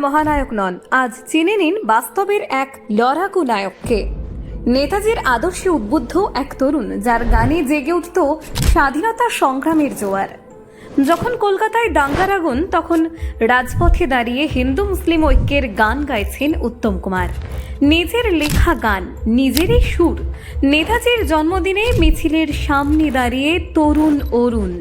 মহানায়ক নন, আজ চিনে নিন বাস্তবের এক লড়াকু নায়ককে। নেতাজির আদর্শে উদ্বুদ্ধ এক তরুণ, যার গানে জেগে উঠত স্বাধীনতা সংগ্রামের জোয়ার। যখন কলকাতায় দাঙ্গার আগুন, তখন রাজপথে দাঁড়িয়ে হিন্দু মুসলিম ঐক্যের গান গাইছেন উত্তম কুমার। নিজের লেখা গান, নিজেরই সুর। নেতাজির জন্মদিনে মিছিলের সামনে দাঁড়িয়ে তরুণ অরুণ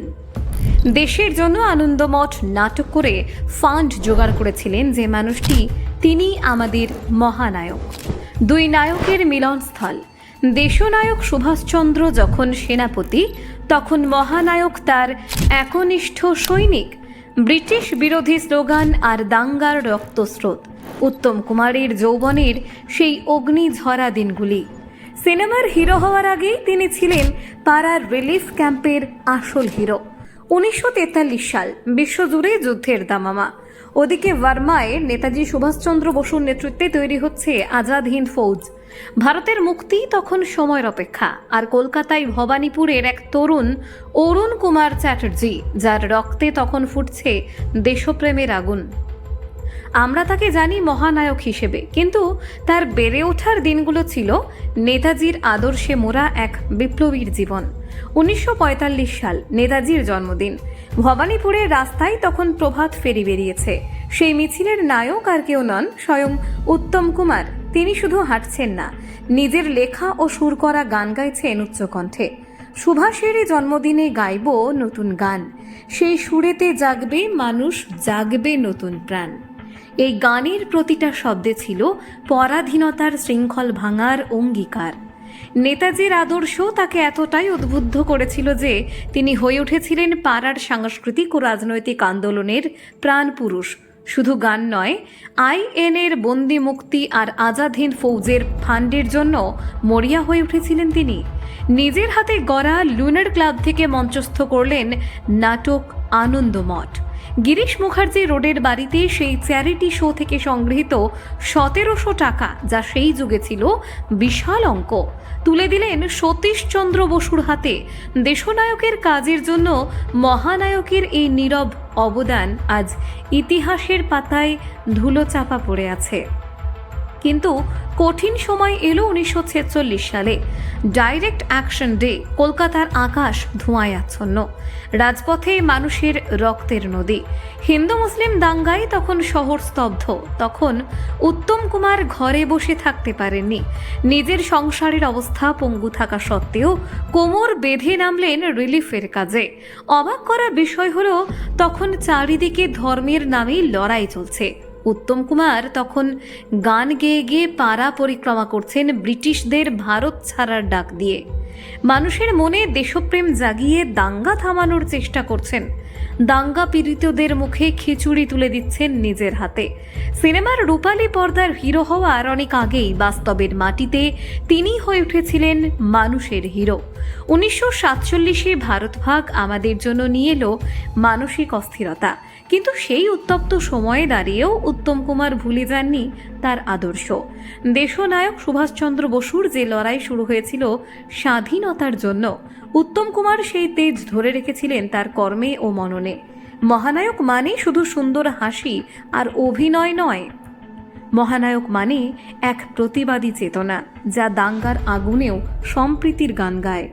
দেশের জন্য আনন্দমঠ নাটক করে ফান্ড জোগাড় করেছিলেন যে মানুষটি, তিনি আমাদের মহানায়ক। দুই নায়কের মিলনস্থল। দেশনায়ক সুভাষচন্দ্র যখন সেনাপতি, তখন মহানায়ক তার একনিষ্ঠ সৈনিক। ব্রিটিশ বিরোধী স্লোগান আর দাঙ্গার রক্তস্রোত, উত্তম কুমারের যৌবনের সেই অগ্নিঝরা দিনগুলি। সিনেমার হিরো হওয়ার আগেই তিনি ছিলেন পাড়ার রিলিফ ক্যাম্পের আসল হিরো। 1943 সাল, বিশ্বজুড়ে যুদ্ধের দামামা। ওদিকে বার্মায় নেতাজি সুভাষচন্দ্র বসুর নেতৃত্বে তৈরি হচ্ছে আজাদ হিন্দ ফৌজ। ভারতের মুক্তি তখন সময়ের অপেক্ষা। আর কলকাতায় ভবানীপুরের এক তরুণ অরুণ কুমার চ্যাটার্জি, যার রক্তে তখন ফুটছে দেশপ্রেমের আগুন। আমরা তাকে জানি মহানায়ক হিসেবে, কিন্তু তার বেড়ে ওঠার দিনগুলো ছিল নেতাজির আদর্শে মোড়া এক বিপ্লবীর জীবন। 1945 সাল, নেতাজির জন্মদিন। ভবানীপুরের রাস্তায় তখন প্রভাত ফেরি বেরিয়েছে। সেই মিছিলের নায়ক আর কেউ নন, স্বয়ং উত্তম কুমার। তিনি শুধু হাঁটছেন না, নিজের লেখা ও সুর করা গান গাইছেন উচ্চকণ্ঠে। সুভাষেরই জন্মদিনে গাইব নতুন গান, সেই সুরেতে জাগবে মানুষ, জাগবে নতুন প্রাণ। এই গানের প্রতিটা শব্দে ছিল পরাধীনতার শৃঙ্খল ভাঙার অঙ্গীকার। নেতাজির আদর্শ তাকে এতটাই উদ্বুদ্ধ করেছিল যে তিনি হয়ে উঠেছিলেন পাড়ার সাংস্কৃতিক ও রাজনৈতিক আন্দোলনের প্রাণপুরুষ। শুধু গান নয়, আইএনএর বন্দি মুক্তি আর আজাদ হিন্দ ফৌজের ফান্ডের জন্য মরিয়া হয়ে উঠেছিলেন তিনি। নিজের হাতে গড়া লুনার ক্লাব থেকে মঞ্চস্থ করলেন নাটক আনন্দমঠ। গিরিশ মুখার্জি রোডের বাড়িতে সেই চ্যারিটি শো থেকে সংগৃহীত 1700 টাকা, যা সেই যুগে ছিল বিশাল অঙ্ক, তুলে দিলেন সতীশচন্দ্র বসুর হাতে। দেশনায়কের কাজের জন্য মহানায়কের এই নীরব অবদান আজ ইতিহাসের পাতায় ধুলো চাপা পড়ে আছে। কিন্তু কঠিন সময় এলো 1946 সালে। Direct action day. কলকাতার আকাশ ধোঁয়ায় আচ্ছন্ন, রাজপথে মানুষের রক্তের নদী। হিন্দু মুসলিম দাঙ্গায় তখন শহর স্তব্ধ। তখন উত্তম কুমার ঘরে বসে থাকতে পারেননি। নিজের সংসারের অবস্থা পঙ্গু থাকা সত্ত্বেও কোমর বেঁধে নামলেন রিলিফের কাজে। অবাক করা বিষয় হলো, তখন চারিদিকে ধর্মের নামে লড়াই চলছে। উত্তম কুমার তখন গান গেয়ে গেয়ে পাড়া পরিক্রমা করছেন ব্রিটিশদের ভারত ছাড়ার ডাক দিয়ে। মানুষের মনে দেশপ্রেম জাগিয়ে দাঙ্গা থামানোর চেষ্টা করছেন। দাঙ্গা পীড়িতদের মুখে খিচুড়ি তুলে দিচ্ছেন নিজের হাতে। সিনেমার রূপালী পর্দার হিরো হওয়ার অনেক আগেই বাস্তবের মাটিতে তিনি হয়ে উঠেছিলেন মানুষের হিরো। 1947 ভারত ভাগ আমাদের জন্য নিয়ে এলো মানসিক অস্থিরতা, কিন্তু সেই উত্তপ্ত সময়ে দাঁড়িয়েও উত্তম কুমার ভুলে যাননি তার আদর্শ। দেশনায়ক সুভাষচন্দ্র বসুর যে লড়াই শুরু হয়েছিল স্বাধীনতার জন্য, উত্তম কুমার সেই তেজ ধরে রেখেছিলেন তার কর্মে ও মননে। মহানায়ক মানে শুধু সুন্দর হাসি আর অভিনয় নয়, মহানায়ক মানে এক প্রতিবাদী চেতনা, যা দাঙ্গার আগুনেও সম্প্রীতির গান গায়।